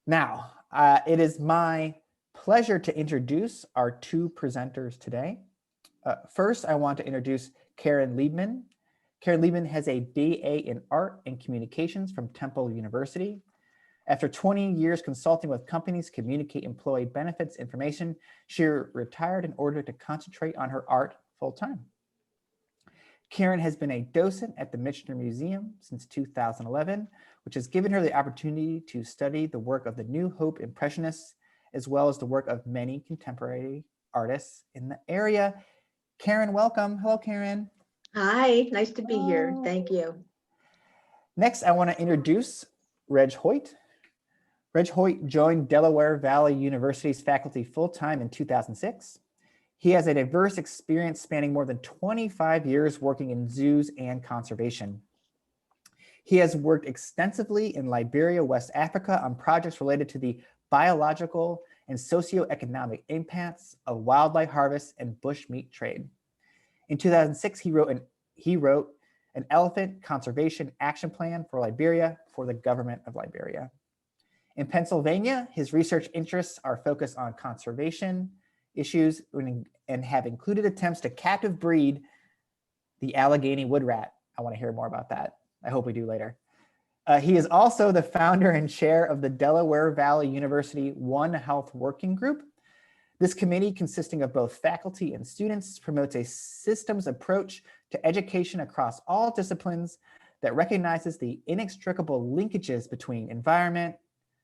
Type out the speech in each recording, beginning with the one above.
Now, it is my pleasure to introduce our two presenters today. First, I want to introduce Karen Liebman. Karen Liebman has a BA in Art and Communications from Temple University. After 20 years consulting with companies to communicate employee benefits information, she retired in order to concentrate on her art full-time. Karen has been a docent at the MICHENER Museum since 2011, which has given her the opportunity to study the work of the New Hope Impressionists, as well as the work of many contemporary artists in the area. Karen, welcome. Hello, Karen. Hi, nice to be here. Thank you. Next, I want to introduce Reg Hoyt. Reg Hoyt joined Delaware Valley University's faculty full-time in 2006. He has a diverse experience spanning more than 25 years working in zoos and conservation. He has worked extensively in Liberia, West Africa on projects related to the biological and socioeconomic impacts of wildlife harvest and bush meat trade. In 2006, he wrote an elephant conservation action plan for Liberia for the government of Liberia. In Pennsylvania, his research interests are focused on conservation issues and have included attempts to captive breed the Allegheny wood rat. I want to hear more about that. I hope we do later. He is also the founder and chair of the Delaware Valley University One Health Working Group. This committee, consisting of both faculty and students, promotes a systems approach to education across all disciplines that recognizes the inextricable linkages between environment,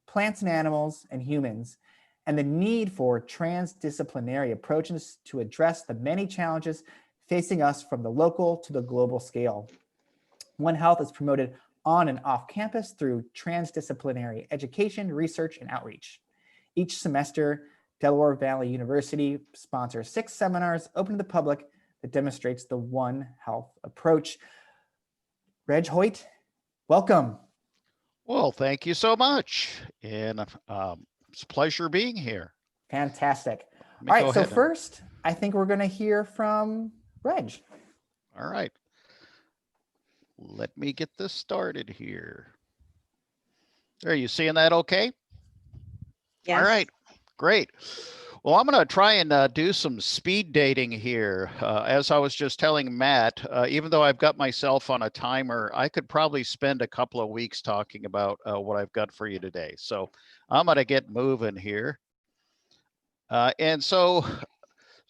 plants and animals, and humans, and the need for transdisciplinary approaches to address the many challenges facing us from the local to the global scale. One Health is promoted on and off campus through transdisciplinary education, research, and outreach. Each semester, Delaware Valley University sponsors 6 seminars open to the public that demonstrates the One Health approach. Reg Hoyt, welcome. Well, thank you so much. And it's a pleasure being here. Fantastic. All right, so first, I think we're going to hear from Reg. All right. Let me get this started here. Are you seeing that okay? Yes. All right, great. Well, I'm going to try and do some speed dating here. As I was just telling Matt, even though I've got myself on a timer, I could probably spend a couple of weeks talking about what I've got for you today. So I'm going to get moving here. And so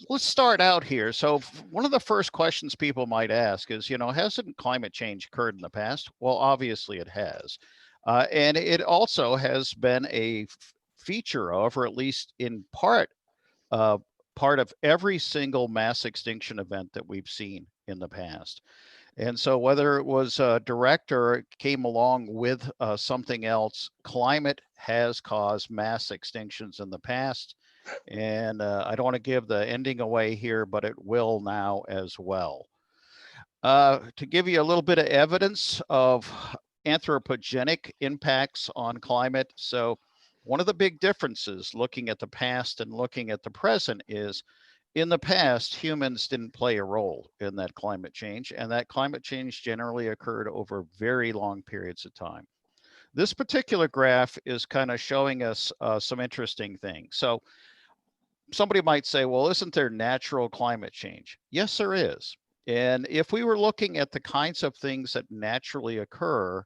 let's start out here. So one of the first questions people might ask is, hasn't climate change occurred in the past? Well, obviously it has. And it also has been a feature of, or at least in part of every single mass extinction event that we've seen in the past. And so whether it was direct or it came along with something else, climate has caused mass extinctions in the past. And I don't want to give the ending away here, but it will now as well. To give you a little bit of evidence of anthropogenic impacts on climate. So one of the big differences looking at the past and looking at the present is in the past, humans didn't play a role in that climate change, and that climate change generally occurred over very long periods of time. This particular graph is kind of showing us some interesting things. So somebody might say, well, isn't there natural climate change? Yes, there is. And if we were looking at the kinds of things that naturally occur,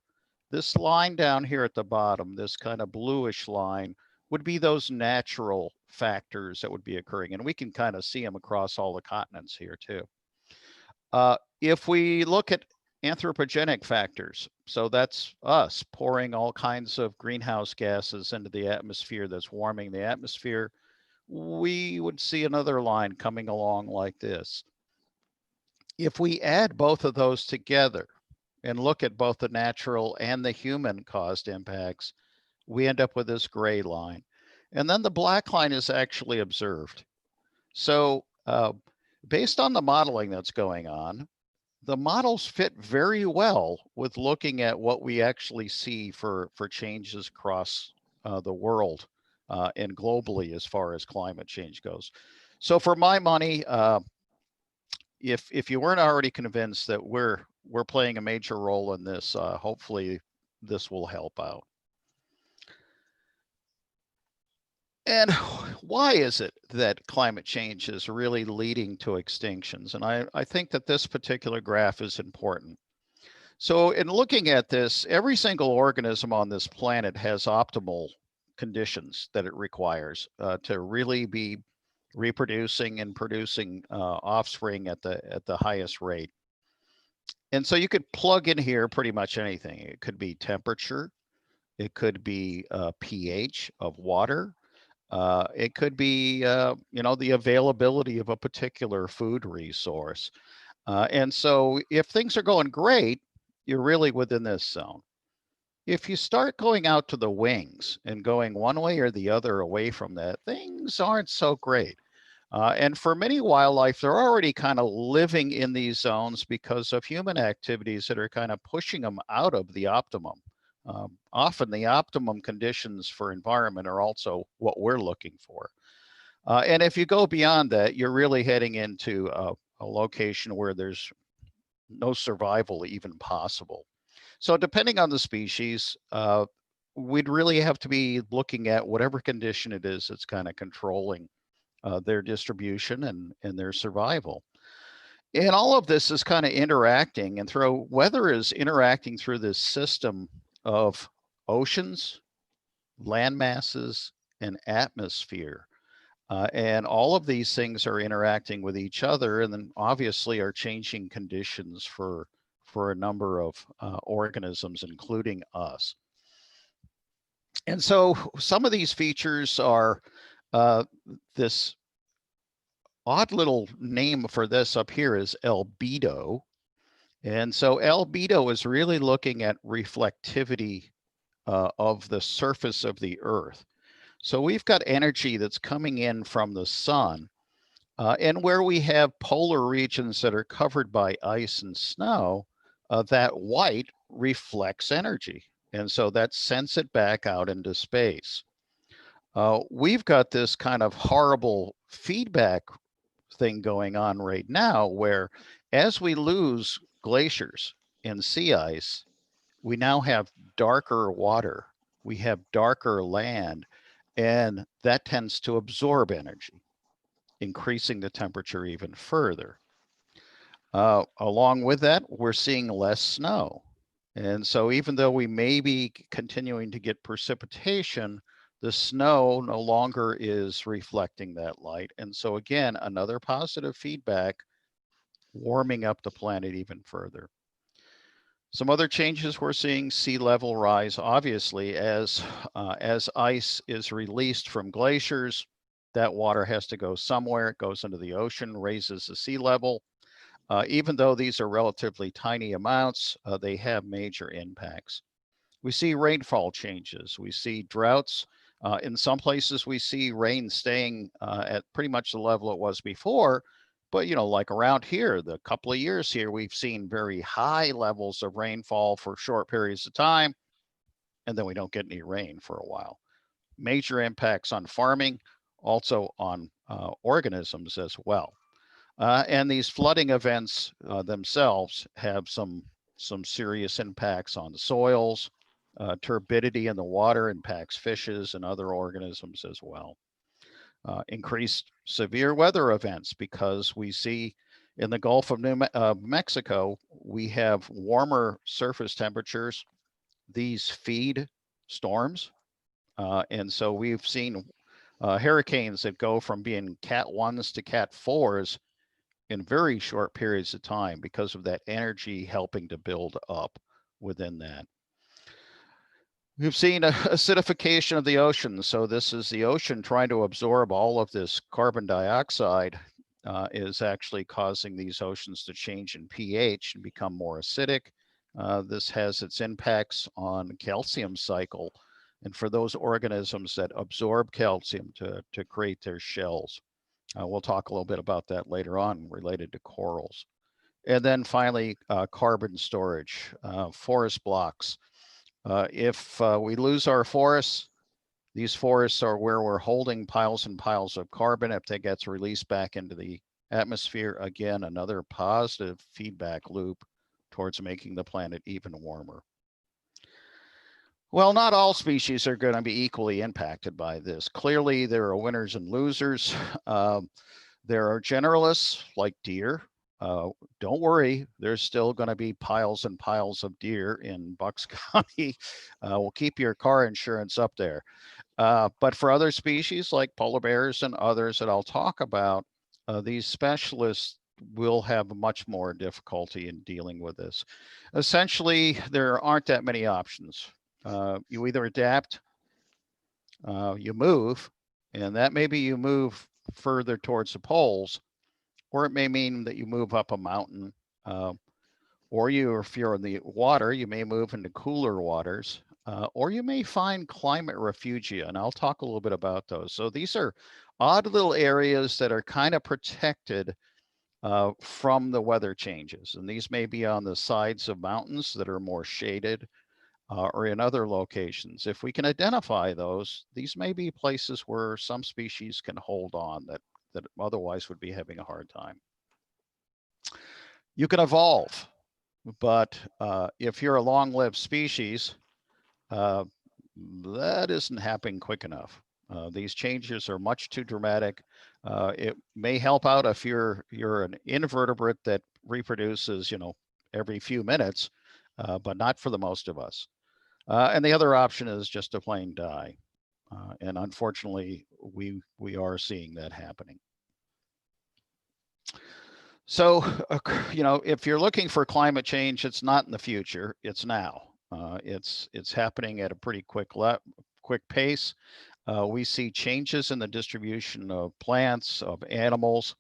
this line down here at the bottom, this kind of bluish line, would be those natural factors that would be occurring. And we can kind of see them across all the continents here too. If we look at anthropogenic factors, so that's us pouring all kinds of greenhouse gases into the atmosphere that's warming the atmosphere, we would see another line coming along like this. If we add both of those together and look at both the natural and the human caused impacts, we end up with this gray line. And then the black line is actually observed. So based on the modeling that's going on, the models fit very well with looking at what we actually see for changes across the world and globally as far as climate change goes. So for my money, if you weren't already convinced that we're playing a major role in this, hopefully this will help out. And why is it that climate change is really leading to extinctions? And I think that this particular graph is important. So in looking at this, every single organism on this planet has optimal conditions that it requires to really be reproducing and producing offspring at the highest rate. And so you could plug in here pretty much anything. It could be temperature, it could be pH of water, it could be the availability of a particular food resource. And so if things are going great, you're really within this zone. If you start going out to the wings and going one way or the other away from that, things aren't so great. And for many wildlife, they're already kind of living in these zones because of human activities that are kind of pushing them out of the optimum. Often the optimum conditions for environment are also what we're looking for. And if you go beyond that, you're really heading into a location where there's no survival even possible. So depending on the species, we'd really have to be looking at whatever condition it is that's kind of controlling their distribution and their survival. And all of this is kind of interacting, and weather is interacting through this system of oceans, land masses, and atmosphere. And all of these things are interacting with each other, and then obviously are changing conditions for a number of organisms, including us. And so some of these features are this odd little name for this up here is albedo. And so albedo is really looking at reflectivity of the surface of the Earth. So we've got energy that's coming in from the sun. And where we have polar regions that are covered by ice and snow, that white reflects energy. And so that sends it back out into space. We've got this kind of horrible feedback thing going on right now where as we lose glaciers and sea ice, we now have darker water, we have darker land, and that tends to absorb energy, increasing the temperature even further. Along with that, we're seeing less snow. And so even though we may be continuing to get precipitation, the snow no longer is reflecting that light. And so again, another positive feedback, warming up the planet even further. Some other changes we're seeing: sea level rise, obviously, as ice is released from glaciers, that water has to go somewhere. It goes into the ocean, raises the sea level. Even though these are relatively tiny amounts, they have major impacts. We see rainfall changes. We see droughts. In some places, we see rain staying at pretty much the level it was before. But, like around here, the couple of years here, we've seen very high levels of rainfall for short periods of time, and then we don't get any rain for a while. Major impacts on farming, also on organisms as well. And these flooding events themselves have some serious impacts on soils. Turbidity in the water impacts fishes and other organisms as well. Increased severe weather events, because we see in the Gulf of Mexico, we have warmer surface temperatures. These feed storms. And so we've seen hurricanes that go from being Cat 1s to Cat 4s in very short periods of time because of that energy helping to build up within that. We've seen acidification of the ocean. So this is the ocean trying to absorb all of this carbon dioxide, is actually causing these oceans to change in pH and become more acidic. This has its impacts on calcium cycle, and for those organisms that absorb calcium to create their shells. We'll talk a little bit about that later on related to corals. And then finally, carbon storage, forest blocks. If we lose our forests, these forests are where we're holding piles and piles of carbon. If that gets released back into the atmosphere, again, another positive feedback loop towards making the planet even warmer. Well, not all species are going to be equally impacted by this. Clearly, there are winners and losers. There are generalists like deer. Don't worry, there's still going to be piles and piles of deer in Bucks County. We'll keep your car insurance up there. But for other species like polar bears and others that I'll talk about, these specialists will have much more difficulty in dealing with this. Essentially, there aren't that many options. You either adapt, you move, and that maybe you move further towards the poles, or it may mean that you move up a mountain, or if you're in the water, you may move into cooler waters, or you may find climate refugia, and I'll talk a little bit about those. So these are odd little areas that are kind of protected from the weather changes, and these may be on the sides of mountains that are more shaded, or in other locations. If we can identify those, these may be places where some species can hold on that otherwise would be having a hard time. You can evolve, but if you're a long-lived species, that isn't happening quick enough. These changes are much too dramatic. It may help out if you're an invertebrate that reproduces, every few minutes, but not for the most of us. And the other option is just to plain die. And unfortunately, we are seeing that happening. So, if you're looking for climate change, it's not in the future, it's now. It's happening at a pretty quick pace. We see changes in the distribution of plants, of animals.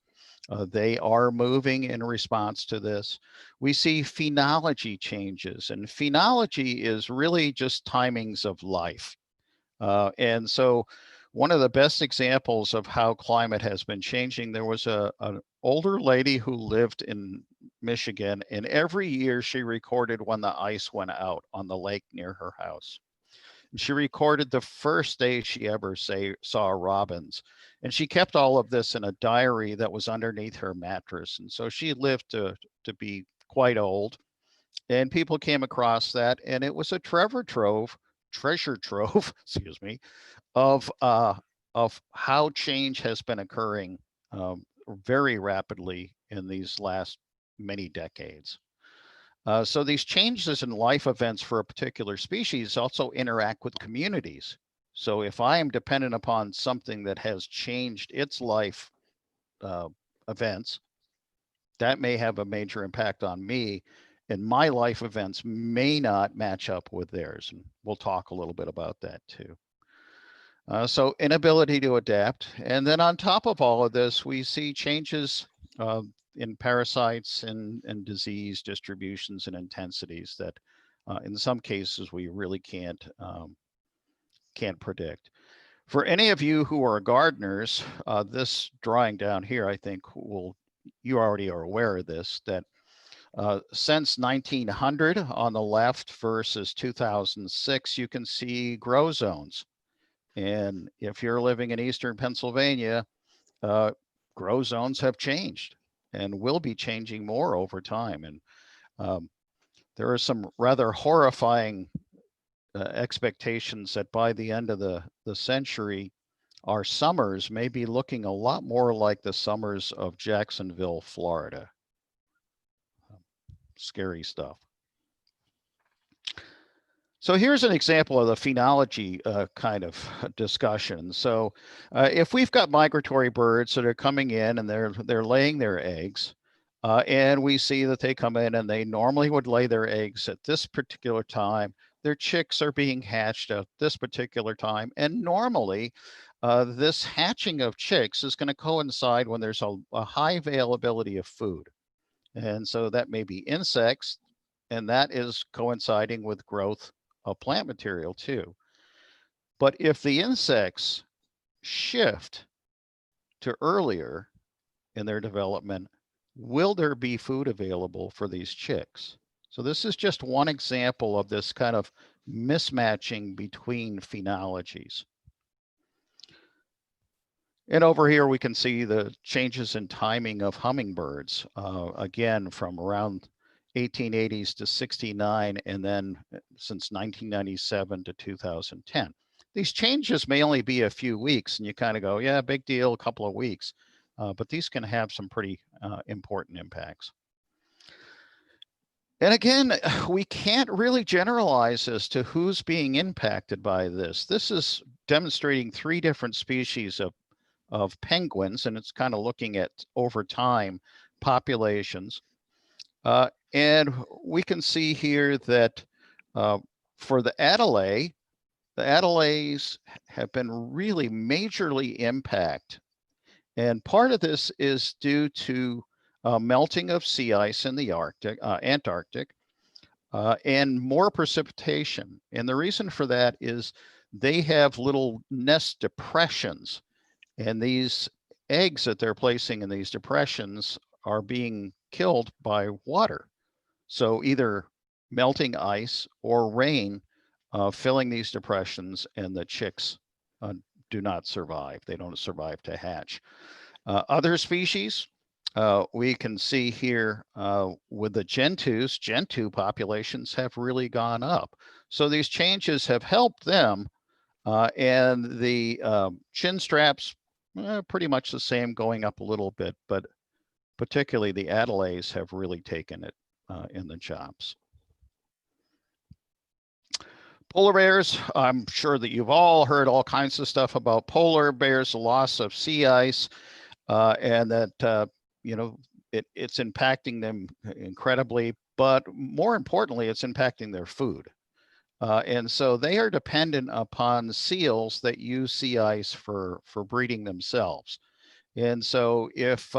They are moving in response to this. We see phenology changes, and phenology is really just timings of life. And so one of the best examples of how climate has been changing, there was an older lady who lived in Michigan, and every year she recorded when the ice went out on the lake near her house. She recorded the first day she ever saw robins. And she kept all of this in a diary that was underneath her mattress. And so she lived to be quite old. And people came across that, and it was a treasure trove, excuse me, of how change has been occurring very rapidly in these last many decades. So these changes in life events for a particular species also interact with communities. So if I am dependent upon something that has changed its life events, that may have a major impact on me, and my life events may not match up with theirs. And we'll talk a little bit about that too. So inability to adapt. And then on top of all of this, we see changes in parasites and disease distributions and intensities that in some cases we really can't predict. For any of you who are gardeners, this drawing down here, I think you already are aware of this, that since 1900 on the left versus 2006, you can see grow zones. And if you're living in Eastern Pennsylvania, grow zones have changed and will be changing more over time. And there are some rather horrifying expectations that by the end of the century, our summers may be looking a lot more like the summers of Jacksonville, Florida. Scary stuff. So here's an example of the phenology kind of discussion. So if we've got migratory birds that are coming in and they're laying their eggs, and we see that they come in and they normally would lay their eggs at this particular time, their chicks are being hatched at this particular time, and normally this hatching of chicks is going to coincide when there's a high availability of food. And so that may be insects, and that is coinciding with growth of plant material too. But if the insects shift to earlier in their development, will there be food available for these chicks? So this is just one example of this kind of mismatching between phenologies. And over here, we can see the changes in timing of hummingbirds, again, from around 1880s to 69, and then since 1997 to 2010. These changes may only be a few weeks, and you kind of go, yeah, big deal, a couple of weeks. But these can have some pretty important impacts. And again, we can't really generalize as to who's being impacted by this. This is demonstrating 3 different species of penguins, and it's kind of looking at over time populations. And we can see here that for the adelays have been really majorly impacted. And part of this is due to melting of sea ice in the Antarctic, and more precipitation. And the reason for that is they have little nest depressions, and these eggs that they're placing in these depressions are being killed by water. So either melting ice or rain filling these depressions, and the chicks do not survive. They don't survive to hatch. Other species, we can see here with the gentoo populations have really gone up. So these changes have helped them, and the chin straps, pretty much the same, going up a little bit, but particularly the adelays have really taken it in the chops. Polar bears, I'm sure that you've all heard all kinds of stuff about polar bears, the loss of sea ice, and that, you know, it's impacting them incredibly, but more importantly, it's impacting their food. And so they are dependent upon seals that use sea ice for breeding themselves. And so if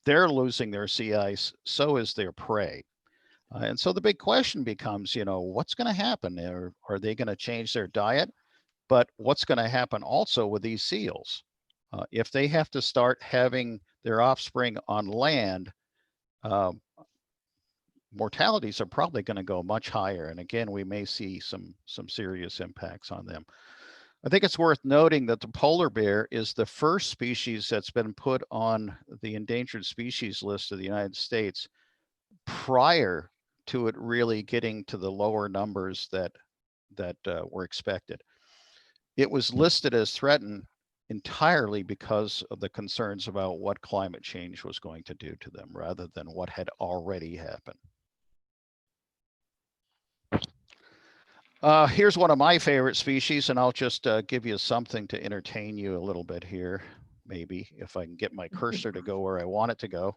they're losing their sea ice, so is their prey. And so the big question becomes, you know, what's going to happen? Are they going to change their diet? But what's going to happen also with these seals? If they have to start having their offspring on land, mortalities are probably going to go much higher. And again, we may see some serious impacts on them. I think it's worth noting that the polar bear is the first species that's been put on the endangered species list of the United States prior to it really getting to the lower numbers that were expected. It was listed as threatened entirely because of the concerns about what climate change was going to do to them, rather than what had already happened. Here's one of my favorite species, and I'll just give you something to entertain you a little bit here, maybe, if I can get my cursor to go where I want it to go.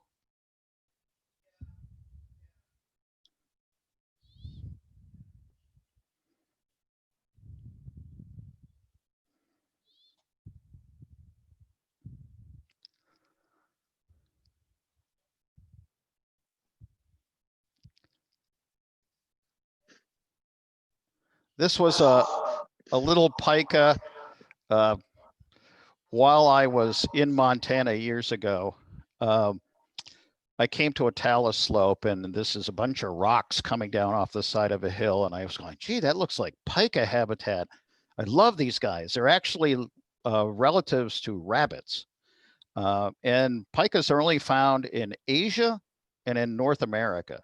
This was a little pika while I was in Montana years ago. I came to a talus slope, and this is a bunch of rocks coming down off the side of a hill. And I was going, gee, that looks like pika habitat. I love these guys. They're actually relatives to rabbits. And pikas are only found in Asia and in North America.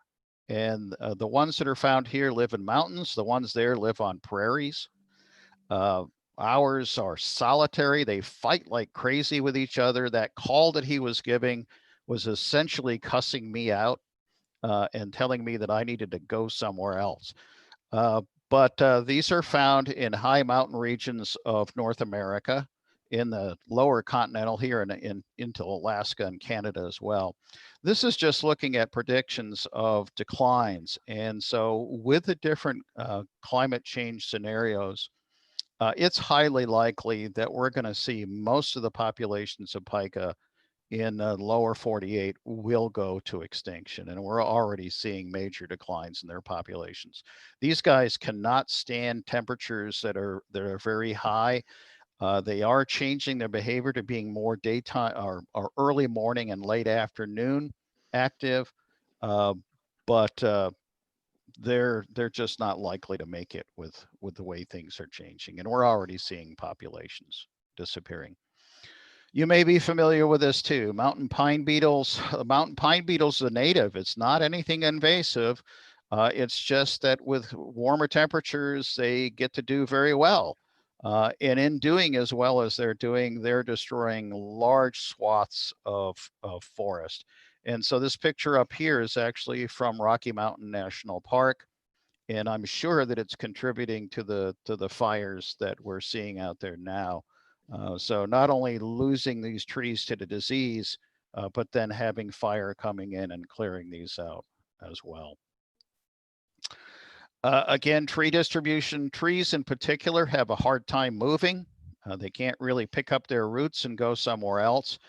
And the ones that are found here live in mountains. The ones there live on prairies. Ours are solitary. They fight like crazy with each other. That call that he was giving was essentially cussing me out and telling me that I needed to go somewhere else. But these are found in high mountain regions of North America, in the lower continental here, and into Alaska and Canada as well. This is just looking at predictions of declines. And so with the different climate change scenarios, it's highly likely that we're going to see most of the populations of pika in the lower 48 will go to extinction. And we're already seeing major declines in their populations. These guys cannot stand temperatures that are very high. They are changing their behavior to being more daytime or early morning and late afternoon active, but they're just not likely to make it with the way things are changing. And we're already seeing populations disappearing. You may be familiar with this too. Mountain pine beetles. Mountain pine beetles is a native. It's not anything invasive. It's just that with warmer temperatures, they get to do very well. And in doing as well as they're doing, they're destroying large swaths of forest. And so this picture up here is actually from Rocky Mountain National Park. And I'm sure that it's contributing to the fires that we're seeing out there now. So not only losing these trees to the disease, but then having fire coming in and clearing these out as well. Again, tree distribution. Trees in particular have a hard time moving. They can't really pick up their roots and go somewhere else.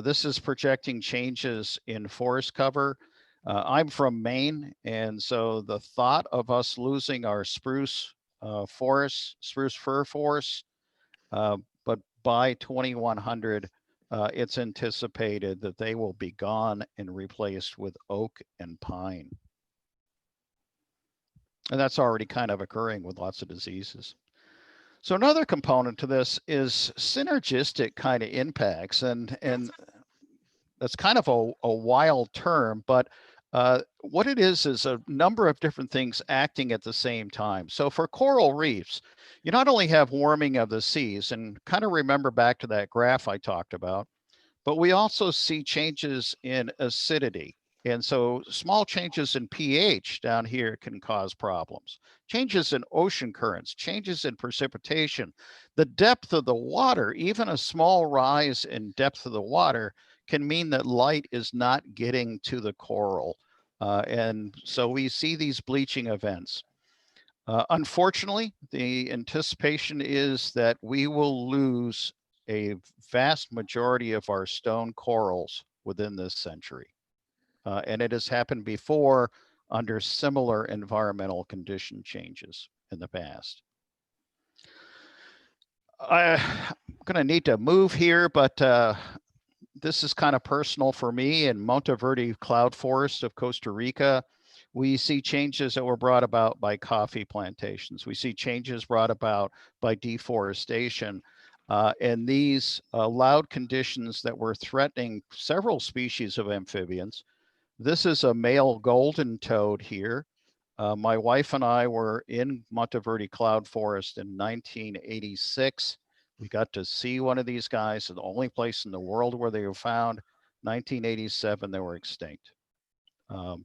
This is projecting changes in forest cover. I'm from Maine, and so the thought of us losing our spruce forests, spruce fir forests, but by 2100, it's anticipated that they will be gone and replaced with oak and pine. And that's already kind of occurring with lots of diseases. So another component to this is synergistic kind of impacts, and that's kind of a wild term, but what it is a number of different things acting at the same time. So for coral reefs, you not only have warming of the seas, and kind of remember back to that graph I talked about, but we also see changes in acidity. And so small changes in pH down here can cause problems. Changes in ocean currents, changes in precipitation, the depth of the water, even a small rise in depth of the water can mean that light is not getting to the coral. And so we see these bleaching events. Unfortunately, the anticipation is that we will lose a vast majority of our stone corals within this century. And it has happened before under similar environmental condition changes in the past. I'm going to need to move here, but this is kind of personal for me. In Monteverde cloud forest of Costa Rica, we see changes that were brought about by coffee plantations. We see changes brought about by deforestation. And these allowed conditions that were threatening several species of amphibians. This is a male golden toad here. My wife and I were in Monteverde cloud forest in 1986. We got to see one of these guys, the only place in the world where they were found. 1987, they were extinct. Wow.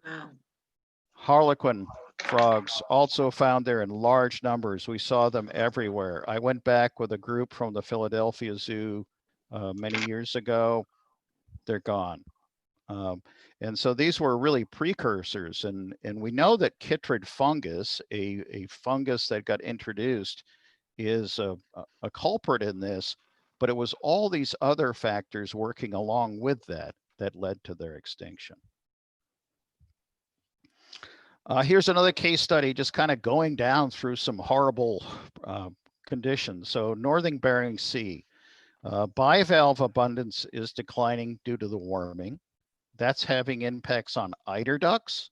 Harlequin frogs also found there in large numbers. We saw them everywhere. I went back with a group from the Philadelphia Zoo many years ago. They're gone. And so these were really precursors. And we know that chytrid fungus, a fungus that got introduced, is a culprit in this, but it was all these other factors working along with that led to their extinction. Here's another case study, just kind of going down through some horrible conditions. So northern Bering Sea, bivalve abundance is declining due to the warming. That's having impacts on eider ducks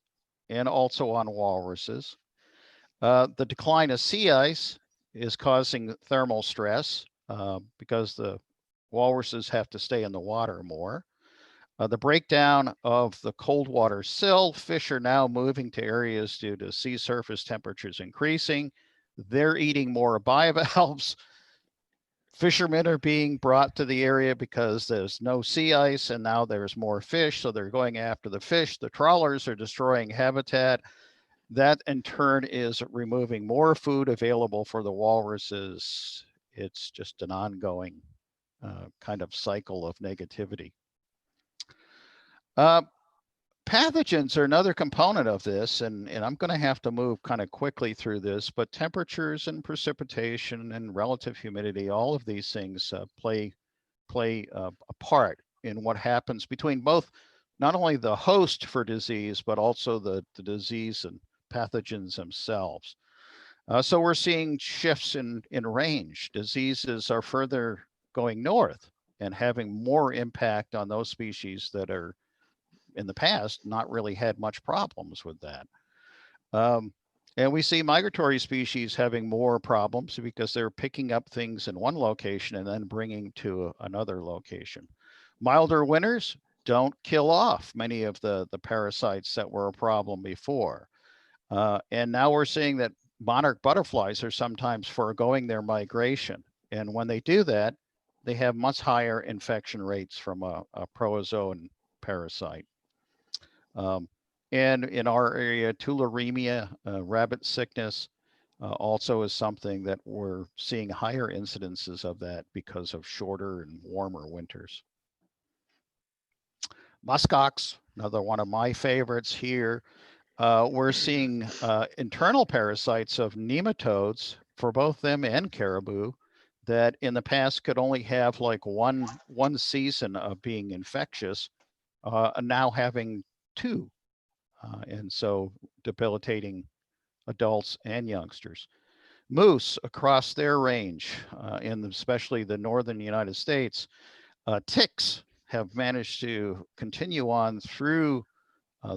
and also on walruses. The decline of sea ice is causing thermal stress because the walruses have to stay in the water more. The breakdown of the cold water sill, fish are now moving to areas due to sea surface temperatures increasing. They're eating more bivalves. Fishermen are being brought to the area because there's no sea ice and now there's more fish, so they're going after the fish. The trawlers are destroying habitat. That in turn is removing more food available for the walruses. It's just an ongoing kind of cycle of negativity. Pathogens are another component of this, and I'm going to have to move kind of quickly through this, but temperatures and precipitation and relative humidity, all of these things play a part in what happens between both not only the host for disease, but also the disease and pathogens themselves. So we're seeing shifts in range. Diseases are further going north and having more impact on those species that are in the past not really had much problems with that. And we see migratory species having more problems because they're picking up things in one location and then bringing to another location. Milder winters don't kill off many of the parasites that were a problem before. And now we're seeing that monarch butterflies are sometimes foregoing their migration. And when they do that, they have much higher infection rates from a protozoan parasite. And in our area, tularemia, rabbit sickness, also is something that we're seeing higher incidences of that because of shorter and warmer winters. Muskox, another one of my favorites here. We're seeing internal parasites of nematodes for both them and caribou that in the past could only have like one season of being infectious, now having two. And so debilitating adults and youngsters. Moose across their range, especially the northern United States, ticks have managed to continue on through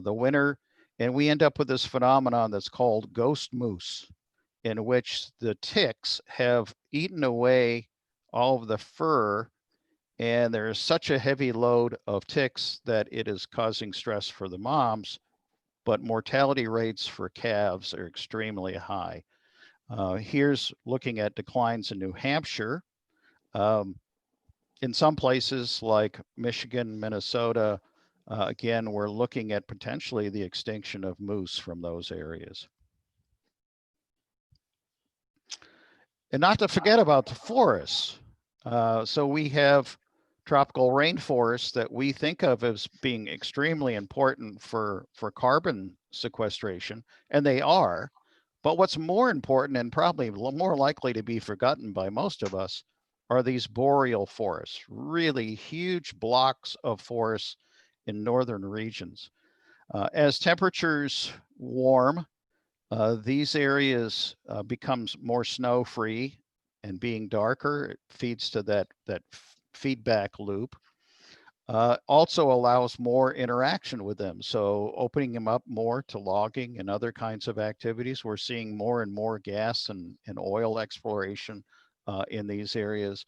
the winter, and we end up with this phenomenon that's called ghost moose, in which the ticks have eaten away all of the fur, and there is such a heavy load of ticks that it is causing stress for the moms, but mortality rates for calves are extremely high. Here's looking at declines in New Hampshire. In some places like Michigan, Minnesota, again, we're looking at potentially the extinction of moose from those areas. And not to forget about the forests. So we have tropical rainforests that we think of as being extremely important for carbon sequestration, and they are. But what's more important and probably more likely to be forgotten by most of us are these boreal forests, really huge blocks of forests in northern regions. As temperatures warm, these areas becomes more snow-free, and being darker, it feeds to that feedback loop. Also allows more interaction with them. So opening them up more to logging and other kinds of activities, we're seeing more and more gas and oil exploration in these areas.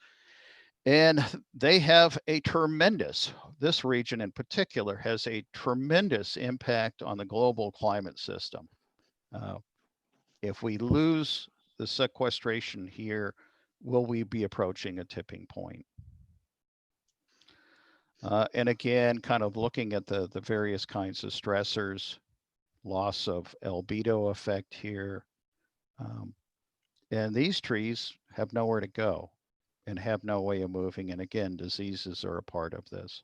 And they have a tremendous, this region in particular, has a tremendous impact on the global climate system. If we lose the sequestration here, will we be approaching a tipping point? And again, kind of looking at the various kinds of stressors, loss of albedo effect here. And these trees have nowhere to go and have no way of moving. And again, diseases are a part of this.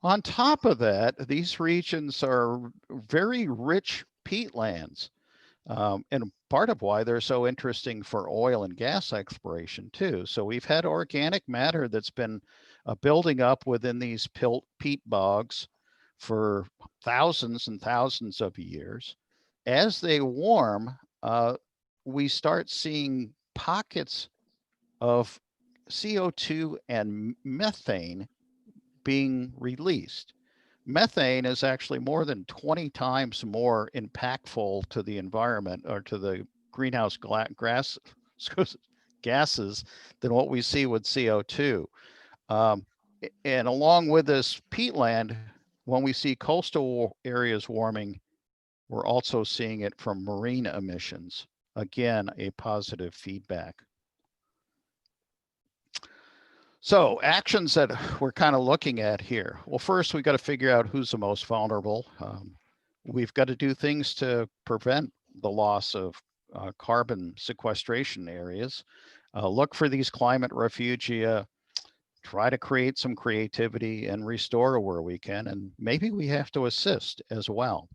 On top of that, these regions are very rich peatlands. And part of why they're so interesting for oil and gas exploration too. So we've had organic matter that's been building up within these peat bogs for thousands and thousands of years. As they warm, we start seeing pockets of CO2 and methane being released. Methane is actually more than 20 times more impactful to the environment or to the greenhouse gases than what we see with CO2. And along with this peatland, when we see coastal areas warming, we're also seeing it from marine emissions. Again, a positive feedback. So actions that we're kind of looking at here. Well, first, we've got to figure out who's the most vulnerable. We've got to do things to prevent the loss of carbon sequestration areas. Look for these climate refugia, try to create some creativity and restore where we can, and maybe we have to assist as well.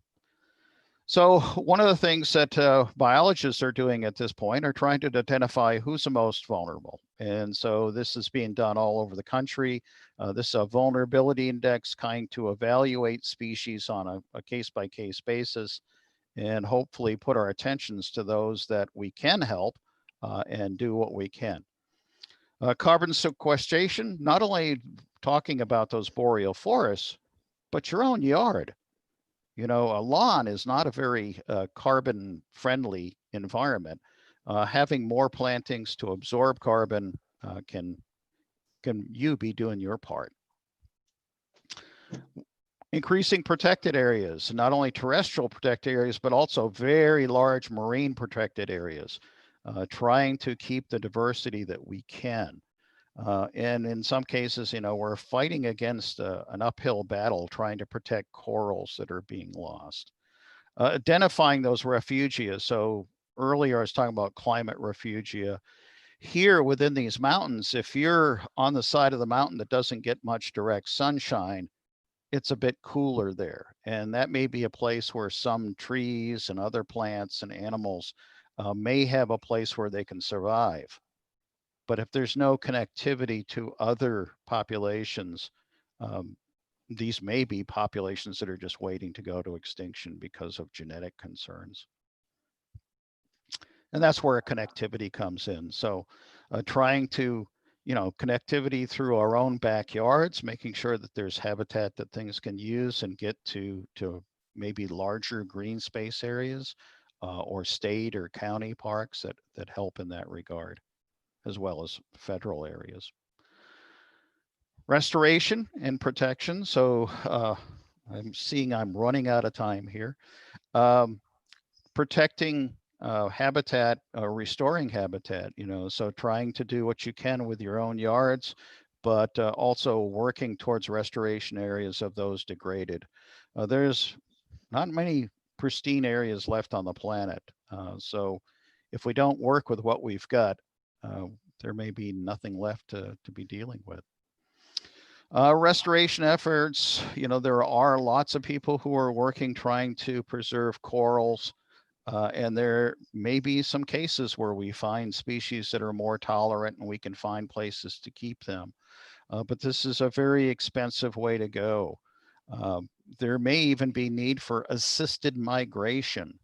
So one of the things that biologists are doing at this point are trying to identify who's the most vulnerable. And so this is being done all over the country. This is a vulnerability index trying to evaluate species on a case-by-case basis and hopefully put our attentions to those that we can help and do what we can. Carbon sequestration, not only talking about those boreal forests, but your own yard. You know, a lawn is not a very carbon friendly environment. Having more plantings to absorb carbon can you be doing your part. Increasing protected areas, not only terrestrial protected areas, but also very large marine protected areas, trying to keep the diversity that we can. And in some cases, you know, we're fighting against an uphill battle trying to protect corals that are being lost. Identifying those refugia. So earlier I was talking about climate refugia. Here within these mountains, if you're on the side of the mountain that doesn't get much direct sunshine, it's a bit cooler there. And that may be a place where some trees and other plants and animals may have a place where they can survive. But if there's no connectivity to other populations, these may be populations that are just waiting to go to extinction because of genetic concerns. And that's where connectivity comes in. So trying to, you know, connectivity through our own backyards, making sure that there's habitat that things can use and get to maybe larger green space areas or state or county parks that help in that regard, as well as federal areas. Restoration and protection. So I'm seeing I'm running out of time here. Protecting habitat, restoring habitat, you know, so trying to do what you can with your own yards, but also working towards restoration areas of those degraded. There's not many pristine areas left on the planet. So if we don't work with what we've got, there may be nothing left to be dealing with. Restoration efforts, you know, there are lots of people who are working trying to preserve corals. And there may be some cases where we find species that are more tolerant and we can find places to keep them. But this is a very expensive way to go. There may even be need for assisted migration.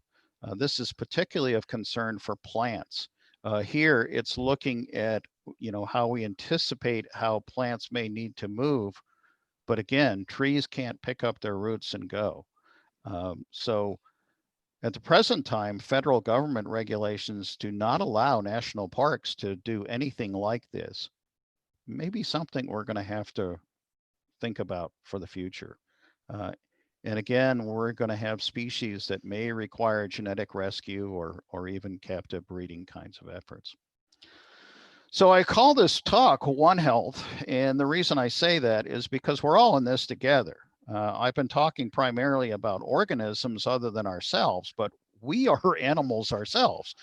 This is particularly of concern for plants. Here, it's looking at, you know, how we anticipate how plants may need to move. But again, trees can't pick up their roots and go. So at the present time, federal government regulations do not allow national parks to do anything like this. Maybe something we're going to have to think about for the future. And again, we're going to have species that may require genetic rescue or even captive breeding kinds of efforts. So I call this talk One Health. And the reason I say that is because we're all in this together. I've been talking primarily about organisms other than ourselves, but we are animals ourselves.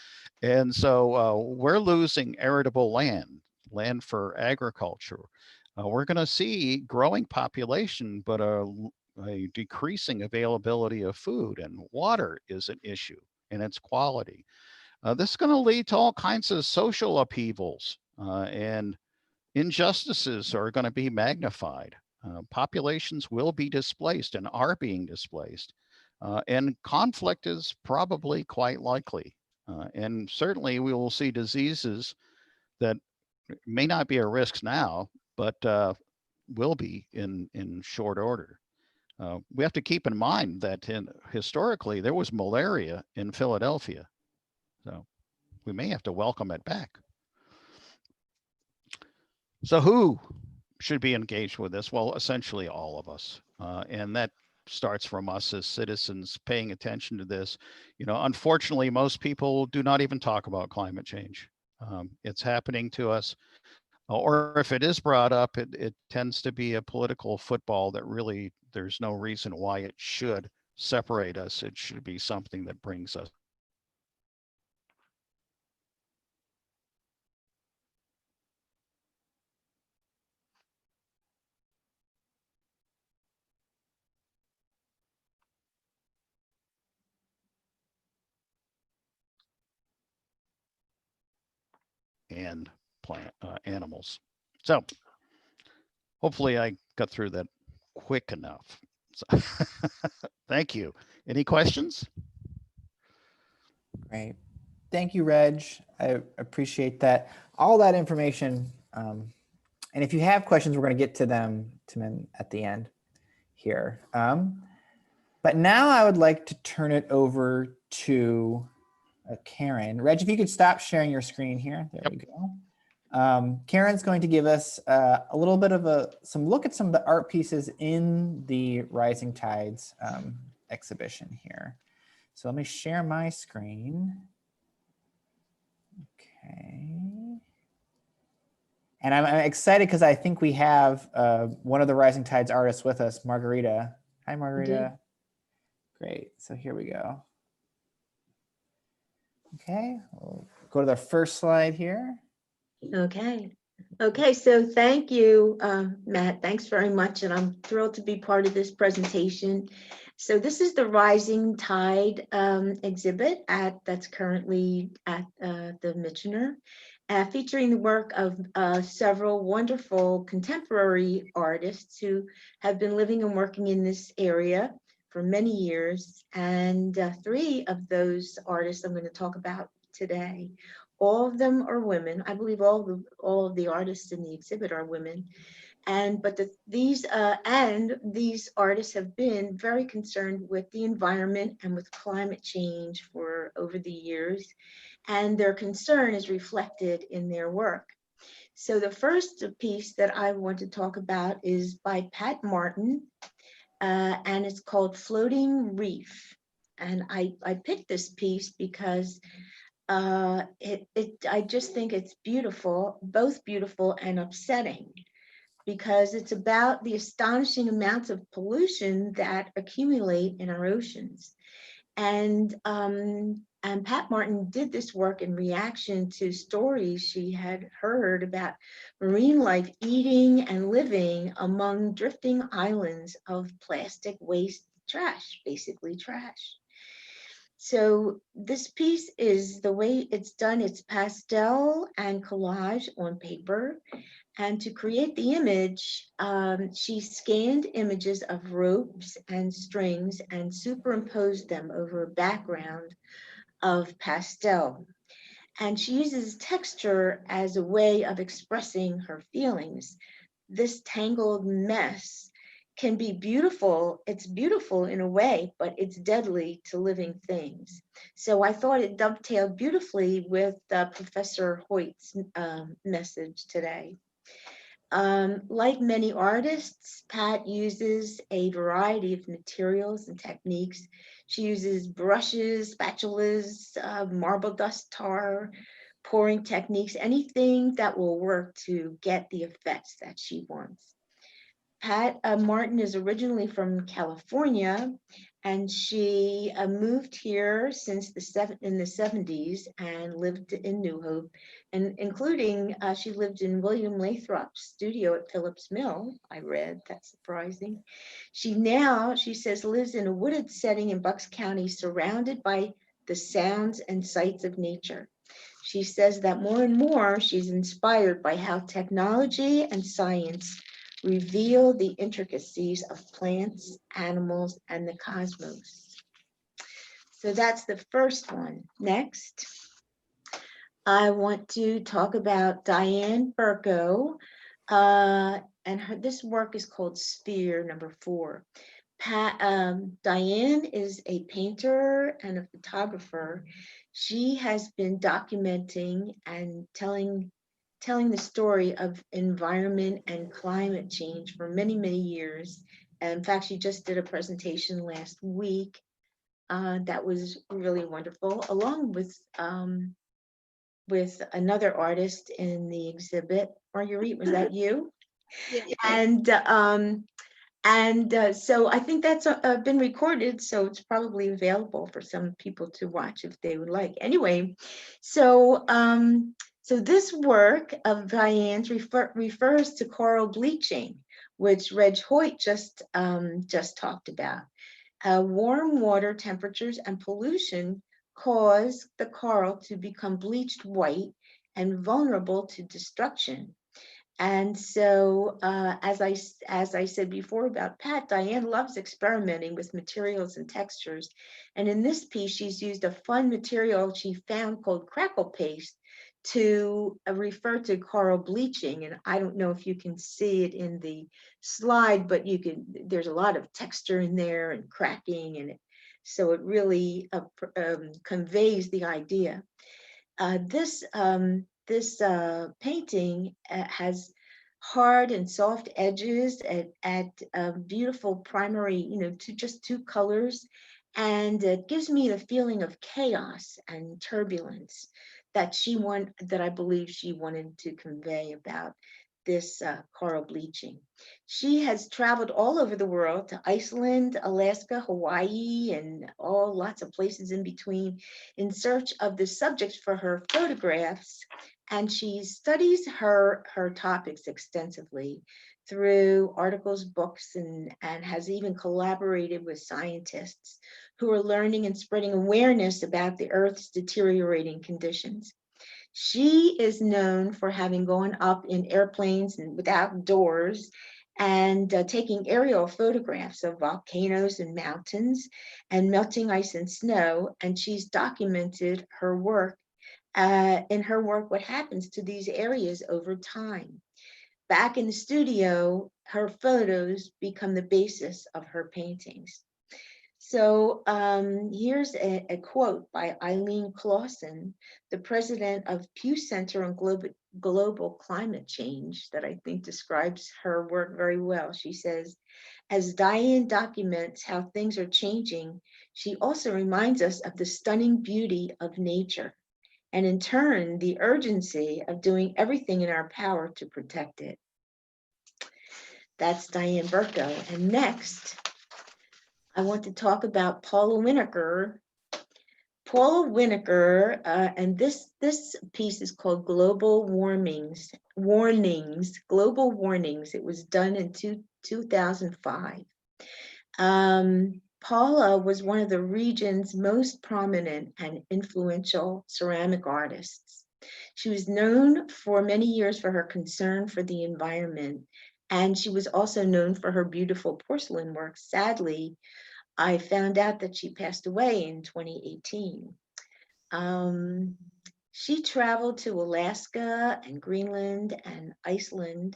And so we're losing arable land for agriculture. We're going to see growing population, but a decreasing availability of food, and water is an issue and its quality. This is going to lead to all kinds of social upheavals and injustices are going to be magnified. Populations will be displaced and are being displaced. And conflict is probably quite likely. And certainly we will see diseases that may not be a risk now, but will be in short order. We have to keep in mind that historically there was malaria in Philadelphia. So we may have to welcome it back. So who should be engaged with this? Well, essentially all of us. And that starts from us as citizens paying attention to this. You know, unfortunately, most people do not even talk about climate change. It's happening to us. Or if it is brought up, it tends to be a political football that really there's no reason why it should separate us. It should be something that brings us. And plant animals. So hopefully I got through that quick enough. So, thank you. Any questions? Great. Thank you, Reg. I appreciate that. All that information. And if you have questions, we're going to get to them at the end here. But now I would like to turn it over to Karen. Reg, if you could stop sharing your screen here. There we go. Karen's going to give us a little bit of some look at some of the art pieces in the Rising Tides exhibition here. So let me share my screen. Okay. And I'm excited because I think we have one of the Rising Tides artists with us, Margarita. Hi, Margarita. Great. So here we go. Okay, we'll go to the first slide here. Okay. Okay, so thank you, Matt. Thanks very much. And I'm thrilled to be part of this presentation. So this is the Rising Tide exhibit that's currently at the Michener, featuring the work of several wonderful contemporary artists who have been living and working in this area for many years. And 3 of those artists I'm going to talk about today. All of them are women. I believe all of the artists in the exhibit are women. But these artists have been very concerned with the environment and with climate change for over the years. And their concern is reflected in their work. So the first piece that I want to talk about is by Pat Martin, and it's called Floating Reef. And I picked this piece because I just think it's beautiful, both beautiful and upsetting, because it's about the astonishing amounts of pollution that accumulate in our oceans. And Pat Martin did this work in reaction to stories she had heard about marine life eating and living among drifting islands of plastic waste trash, basically trash. So this piece is the way it's done. It's pastel and collage on paper. And to create the image, she scanned images of ropes and strings and superimposed them over a background of pastel. And she uses texture as a way of expressing her feelings. This tangled mess can be beautiful. It's beautiful in a way, but it's deadly to living things. So I thought it dovetailed beautifully with Professor Hoyt's message today. Like many artists, Pat uses a variety of materials and techniques. She uses brushes, spatulas, marble dust tar, pouring techniques, anything that will work to get the effects that she wants. Pat Martin is originally from California, and she moved here in the 70s and lived in New Hope, and including she lived in William Lathrop's studio at Phillips Mill. I read, that's surprising. She says, lives in a wooded setting in Bucks County, surrounded by the sounds and sights of nature. She says that more and more she's inspired by how technology and science reveal the intricacies of plants, animals, and the cosmos. So that's the first one. Next, I want to talk about Diane Burko, and this work is called Sphere number 4. Diane is a painter and a photographer. She has been documenting and telling the story of environment and climate change for many, many years. And in fact, she just did a presentation last week that was really wonderful, along with another artist in the exhibit. Marguerite, was that you? Yeah. And so I think that's been recorded, so it's probably available for some people to watch if they would like. Anyway, so this work of Diane's refers to coral bleaching, which Reg Hoyt just talked about. Warm water temperatures and pollution cause the coral to become bleached white and vulnerable to destruction. And so, as I said before about Pat, Diane loves experimenting with materials and textures. And in this piece, she's used a fun material she found called crackle paste to refer to coral bleaching, and I don't know if you can see it in the slide, but there's a lot of texture in there and cracking, and so it really conveys the idea. This painting has hard and soft edges at beautiful primary, just two colors, and it gives me the feeling of chaos and turbulence that I believe she wanted to convey about this coral bleaching. She has traveled all over the world to Iceland, Alaska, Hawaii, and lots of places in between in search of the subjects for her photographs. And she studies her topics extensively through articles, books, and has even collaborated with scientists who are learning and spreading awareness about the Earth's deteriorating conditions. She is known for having gone up in airplanes and without doors and taking aerial photographs of volcanoes and mountains and melting ice and snow. And she's documented her work, what happens to these areas over time. Back in the studio, her photos become the basis of her paintings. So here's a quote by Eileen Clausen, the president of Pew Center on Global Climate Change, that I think describes her work very well. She says, as Diane documents how things are changing, she also reminds us of the stunning beauty of nature, and in turn, the urgency of doing everything in our power to protect it. That's Diane Burko. And next, I want to talk about Paula Winokur. Paula Winokur, and this piece is called Global Warnings. It was done in 2005. Paula was one of the region's most prominent and influential ceramic artists. She was known for many years for her concern for the environment, and she was also known for her beautiful porcelain work. Sadly, I found out that she passed away in 2018. She traveled to Alaska and Greenland and Iceland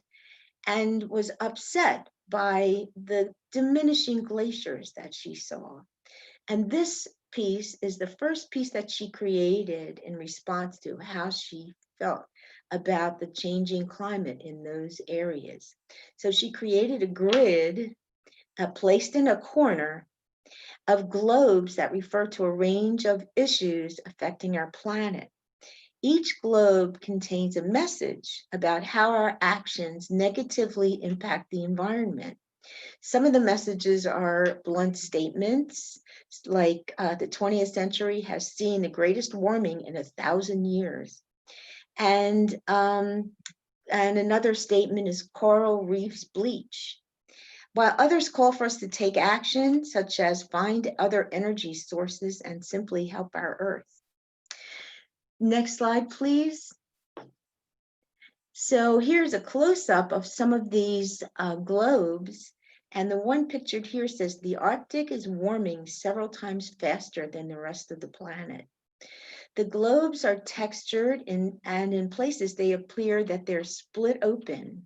and was upset by the diminishing glaciers that she saw. And this piece is the first piece that she created in response to how she felt about the changing climate in those areas. So she created a grid placed in a corner of globes that refer to a range of issues affecting our planet. Each globe contains a message about how our actions negatively impact the environment. Some of the messages are blunt statements, like the 20th century has seen the greatest warming in 1,000 years. And another statement is coral reefs bleach. While others call for us to take action, such as find other energy sources and simply help our Earth. Next slide, please. So here's a close-up of some of these globes. And the one pictured here says, the Arctic is warming several times faster than the rest of the planet. The globes are textured and in places they appear that they're split open.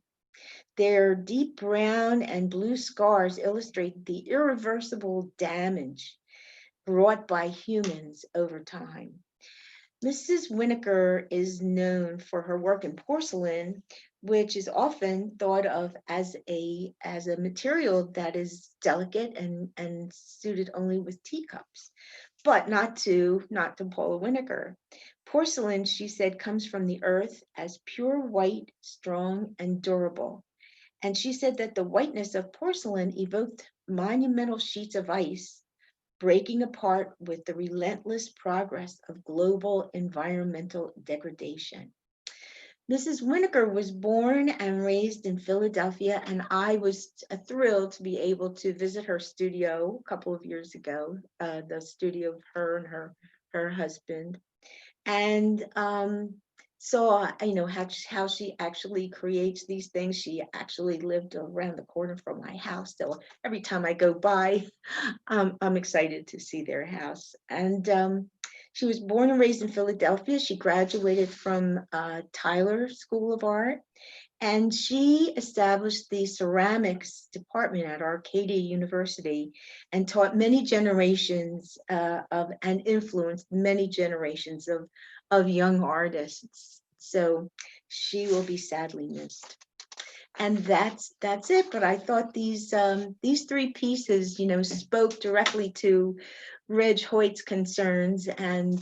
Their deep brown and blue scars illustrate the irreversible damage brought by humans over time. Mrs. Winokur is known for her work in porcelain, which is often thought of as a material that is delicate and suited only with teacups, but not to Paula Winokur. Porcelain, she said, comes from the earth as pure white, strong, and durable. And she said that the whiteness of porcelain evoked monumental sheets of ice breaking apart with the relentless progress of global environmental degradation. Mrs. Winokur was born and raised in Philadelphia, and I was thrilled to be able to visit her studio a couple of years ago, the studio of her and her husband, and saw, how she actually creates these things. She actually lived around the corner from my house. So every time I go by, I'm excited to see their house. And She was born and raised in Philadelphia. She graduated from Tyler School of Art, and she established the ceramics department at Arcadia University and taught many generations and influenced many generations of young artists. So she will be sadly missed. And that's it. But I thought these three pieces, spoke directly to Reg Hoyt's concerns, and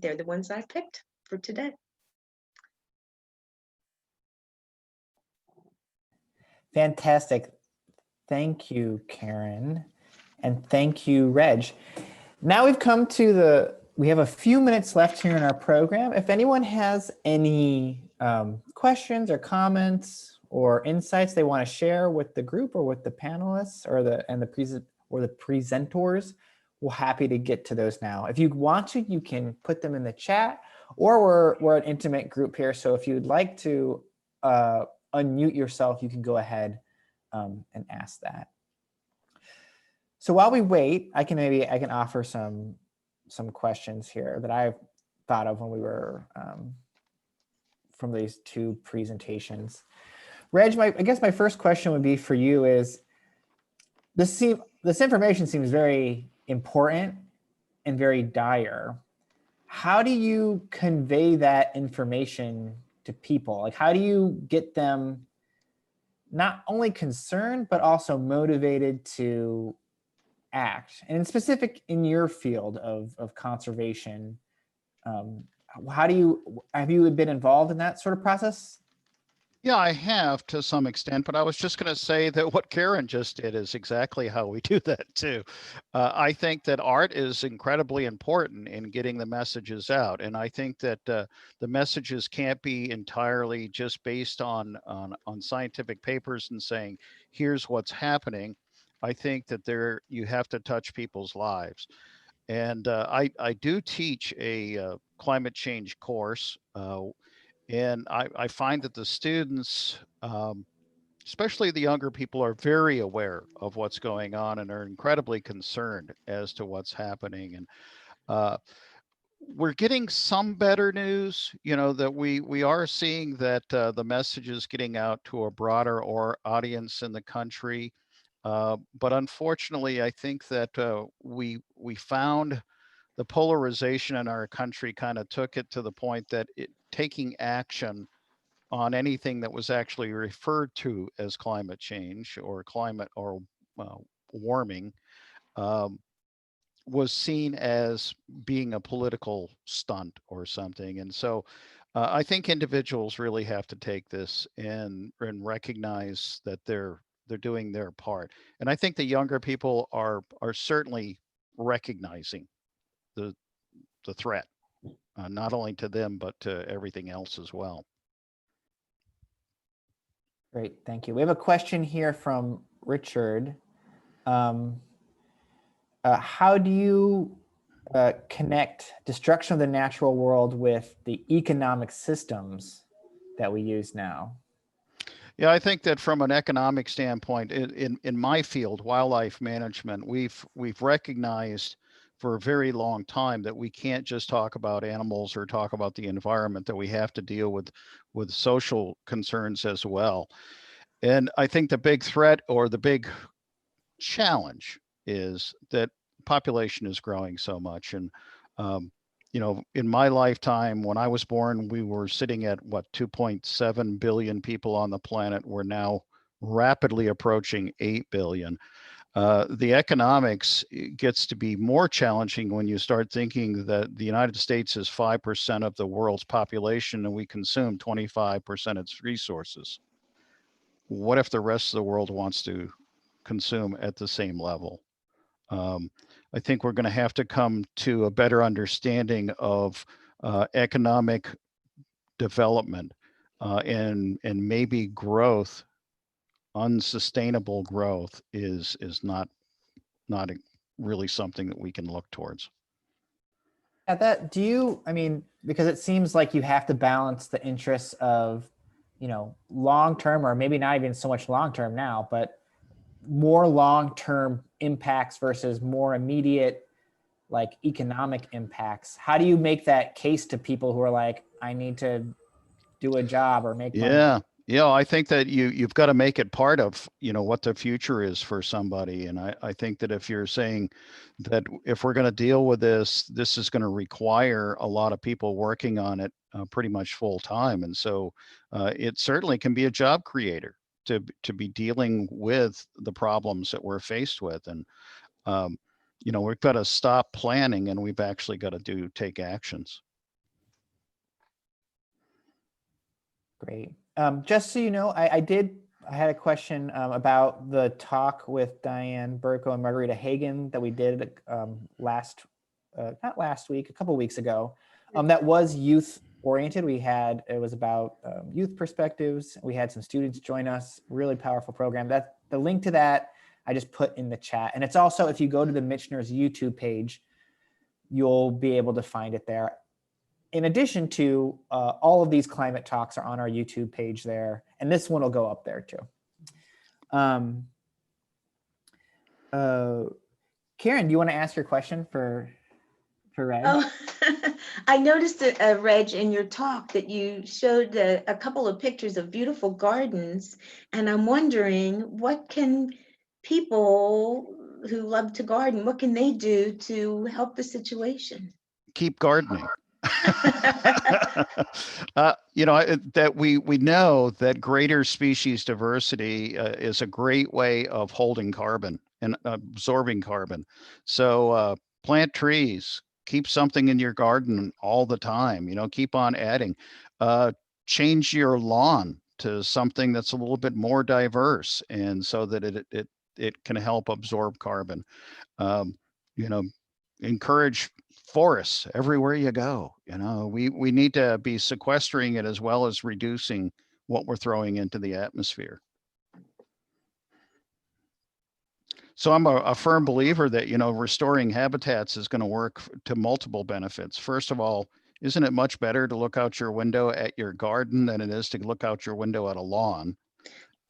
they're the ones I picked for today. Fantastic. Thank you, Karen. And thank you, Reg. Now we've come to we have a few minutes left here in our program. If anyone has any questions or comments or insights they want to share with the group or with the panelists or the presenters, we're happy to get to those now. If you want to, you can put them in the chat, or we're an intimate group here. So if you'd like to unmute yourself, you can go ahead and ask that. So while we wait, I can offer some questions here that I've thought of when we were from these two presentations. Reg, I guess my first question would be for you is, this information seems very important and very dire. How do you convey that information to people? Like, how do you get them not only concerned, but also motivated to act? And in specific, in your field of conservation, have you been involved in that sort of process? Yeah, I have to some extent, but I was just going to say that what Karen just did is exactly how we do that too. I think that art is incredibly important in getting the messages out. And I think that the messages can't be entirely just based on scientific papers and saying, here's what's happening. I think that you have to touch people's lives. And I do teach a climate change course. And I find that the students, especially the younger people, are very aware of what's going on and are incredibly concerned as to what's happening. And we're getting some better news, that we are seeing that the message is getting out to a broader audience in the country. But unfortunately, I think that we found the polarization in our country kind of took it to the point that taking action on anything that was actually referred to as climate change or climate or warming was seen as being a political stunt or something. And so I think individuals really have to take this and recognize that they're doing their part. And I think the younger people are certainly recognizing the threat, not only to them, but to everything else as well. Great, thank you. We have a question here from Richard. How do you connect destruction of the natural world with the economic systems that we use now? Yeah, I think that from an economic standpoint, in my field, wildlife management, we've recognized for a very long time that we can't just talk about animals or talk about the environment, that we have to deal with social concerns as well. And I think the big threat or the big challenge is that population is growing so much. And, in my lifetime, when I was born, we were sitting at 2.7 billion people on the planet. We're now rapidly approaching 8 billion. The economics gets to be more challenging when you start thinking that the United States is 5% of the world's population and we consume 25% of its resources. What if the rest of the world wants to consume at the same level? I think we're going to have to come to a better understanding of economic development and maybe growth. Unsustainable growth is not really something that we can look towards. Yeah, because it seems like you have to balance the interests of, long-term, or maybe not even so much long-term now, but more long-term impacts versus more immediate like economic impacts. How do you make that case to people who are like, I need to do a job or make money? Yeah. Yeah, I think that you've got to make it part of, what the future is for somebody. And I think that if you're saying that if we're going to deal with this is going to require a lot of people working on it pretty much full time. And so it certainly can be a job creator to be dealing with the problems that we're faced with. And we've got to stop planning and we've actually got to take actions. Great. Just so you know, I had a question about the talk with Diane Burko and Margarita Hagen that we did not last week, a couple weeks ago. That was youth oriented. It was about youth perspectives. We had some students join us, really powerful program. The link to that I just put in the chat. And it's also, if you go to the Michener's YouTube page, you'll be able to find it there. In addition to all of these climate talks are on our YouTube page there, and this one will go up there too. Karen, do you want to ask your question for Reg? Oh, I noticed that, Reg, in your talk that you showed a couple of pictures of beautiful gardens, and I'm wondering, what can people who love to garden, what can they do to help the situation? Keep gardening. That we know that greater species diversity is a great way of holding carbon and absorbing carbon. So plant trees, keep something in your garden all the time, keep on adding, change your lawn to something that's a little bit more diverse. And so that it can help absorb carbon, encourage forests everywhere you go. We need to be sequestering it as well as reducing what we're throwing into the atmosphere. So I'm a firm believer that, restoring habitats is going to work to multiple benefits. First of all, isn't it much better to look out your window at your garden than it is to look out your window at a lawn?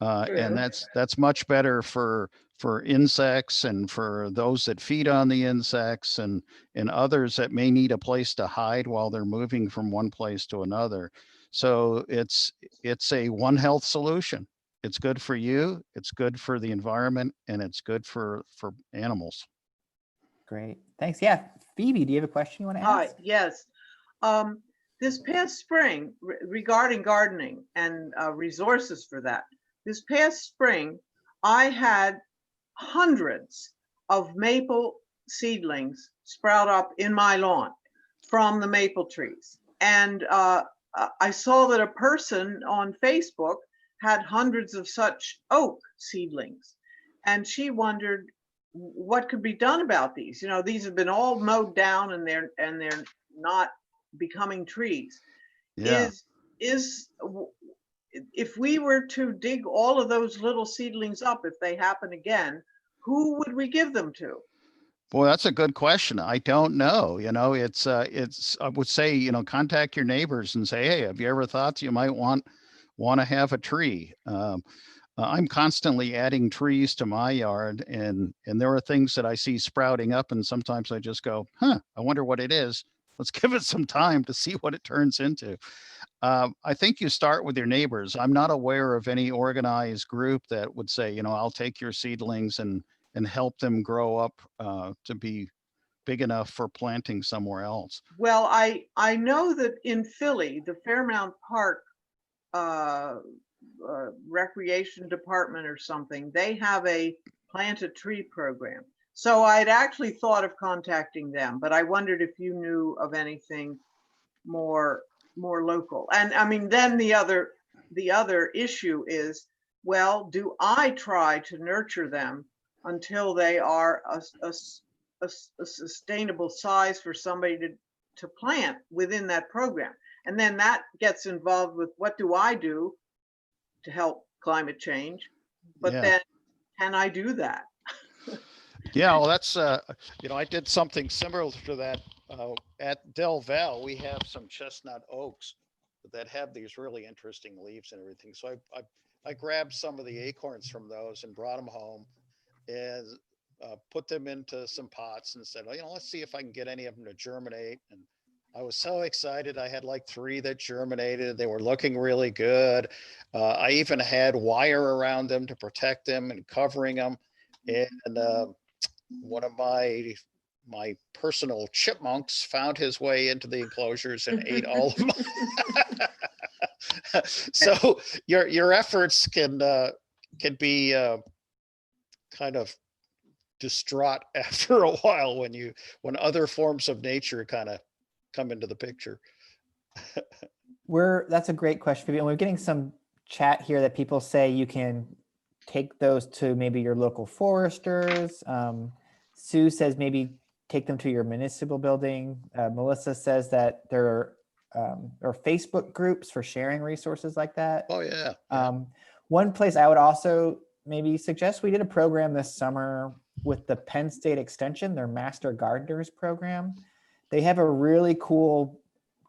And that's much better for insects and for those that feed on the insects and others that may need a place to hide while they're moving from one place to another. So it's a One Health solution. It's good for you, it's good for the environment, and it's good for animals. Great, thanks. Yeah, Phoebe, do you have a question you want to ask? Yes. This past spring, regarding gardening and resources for that, this past spring, I had hundreds of maple seedlings sprout up in my lawn from the maple trees. And I saw that a person on Facebook had hundreds of such oak seedlings. And she wondered what could be done about these. These have been all mowed down and they're not becoming trees. Yeah. If we were to dig all of those little seedlings up, if they happen again, who would we give them to? Boy, that's a good question. I don't know. It's I would say, contact your neighbors and say, hey, have you ever thought you might want to have a tree? I'm constantly adding trees to my yard, and there are things that I see sprouting up, and sometimes I just go, I wonder what it is. Let's give it some time to see what it turns into. I think you start with your neighbors. I'm not aware of any organized group that would say, I'll take your seedlings and help them grow up to be big enough for planting somewhere else. Well, I know that in Philly, the Fairmount Park recreation department or something, they have a plant a tree program. So I'd actually thought of contacting them, but I wondered if you knew of anything more local. And I mean, then the other issue is, well, do I try to nurture them until they are a sustainable size for somebody to plant within that program? And then that gets involved with, what do I do to help climate change? But then, can I do that? Yeah, well, that's, I did something similar to that at Del Val. We have some chestnut oaks that have these really interesting leaves and everything. So I grabbed some of the acorns from those and brought them home. And put them into some pots and said, well, let's see if I can get any of them to germinate. And I was so excited. I had like 3 that germinated. They were looking really good. I even had wire around them to protect them and covering them. And one of my personal chipmunks found his way into the enclosures and ate all of them. So your efforts can be kind of distraught after a while when other forms of nature kind of come into the picture. That's a great question, Phoebe. And we're getting some chat here that people say you can take those to maybe your local foresters. Sue says maybe take them to your municipal building. Melissa says that there are Facebook groups for sharing resources like that. Oh yeah. One place I would also maybe suggest, we did a program this summer with the Penn State Extension, their Master Gardeners program. They have a really cool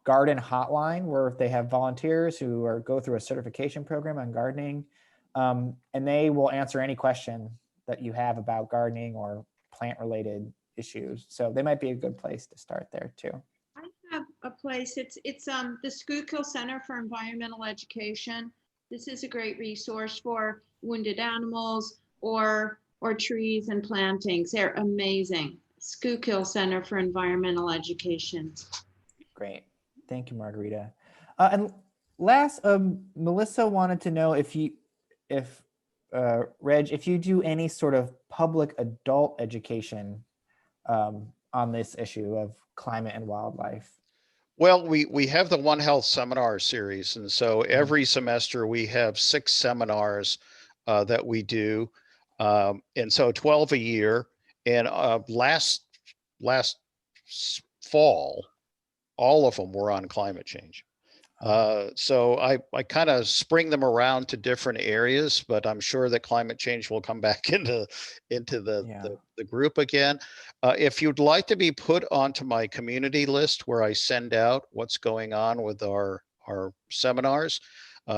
garden hotline where they have volunteers who go through a certification program on gardening, and they will answer any question that you have about gardening or plant-related issues. So they might be a good place to start there too. I have a place, it's the Schuylkill Center for Environmental Education. This is a great resource for wounded animals or trees and plantings. They're amazing. Schuylkill Center for Environmental Education. Great. Thank you, Margarita. And last, Melissa wanted to know if Reg, if you do any sort of public adult education on this issue of climate and wildlife. Well, we have the One Health seminar series. And so every semester we have 6 seminars that we do. And so 12 a year. And last fall, all of them were on climate change. So I kind of spring them around to different areas, but I'm sure that climate change will come back into the group again. If you'd like to be put onto my community list where I send out what's going on with our seminars,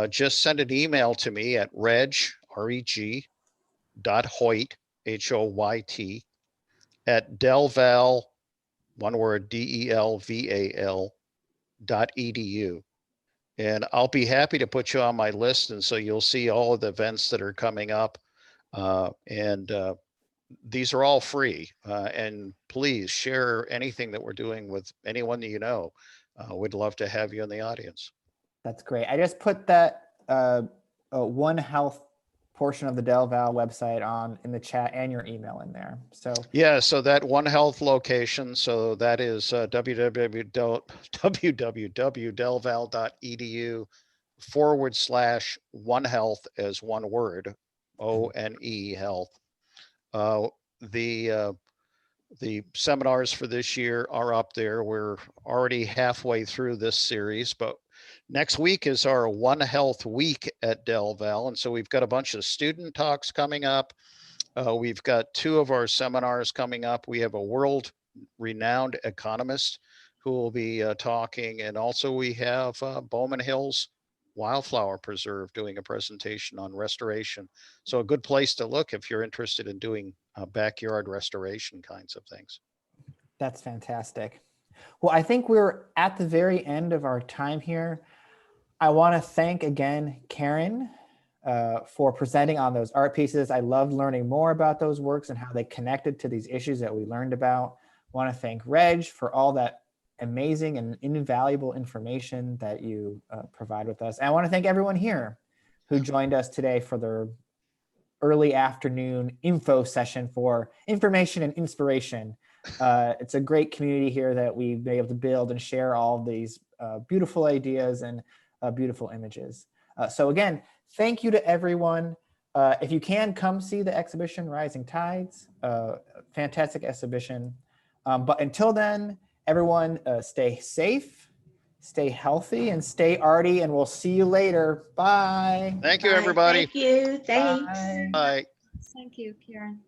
just send an email to me at reg.hoyt, Hoyt, at Delval, one word, DELVAL.edu. And I'll be happy to put you on my list. And so you'll see all of the events that are coming up. These are all free. And please share anything that we're doing with anyone that you know. We'd love to have you in the audience. That's great. I just put that One Health portion of the Del Val website in the chat and your email in there. So yeah, so that One Health location, so that is www.delval.edu/One Health as one word, ONE Health. The seminars for this year are up there. We're already halfway through this series, but next week is our One Health week at Del Val. And so we've got a bunch of student talks coming up. We've got 2 of our seminars coming up. We have a world-renowned economist who will be talking. And also we have Bowman Hills Wildflower Preserve doing a presentation on restoration. So a good place to look if you're interested in doing backyard restoration kinds of things. that's fantastic. Well, I think we're at the very end of our time here. I want to thank again Karen for presenting on those art pieces. I loved learning more about those works and how they connected to these issues that we learned about. I want to thank Reg for all that amazing and invaluable information that you provide with us. And I want to thank everyone here who joined us today for their early afternoon info session for information and inspiration. It's a great community here that we've been able to build and share all of these beautiful ideas and beautiful images. So again, thank you to everyone. If you can, come see the exhibition Rising Tides, fantastic exhibition. But until then, everyone stay safe, stay healthy, and stay arty, and we'll see you later. Bye. Thank you, Bye. everybody. Thank you. Thanks. Bye. Bye. Thank you, Karen.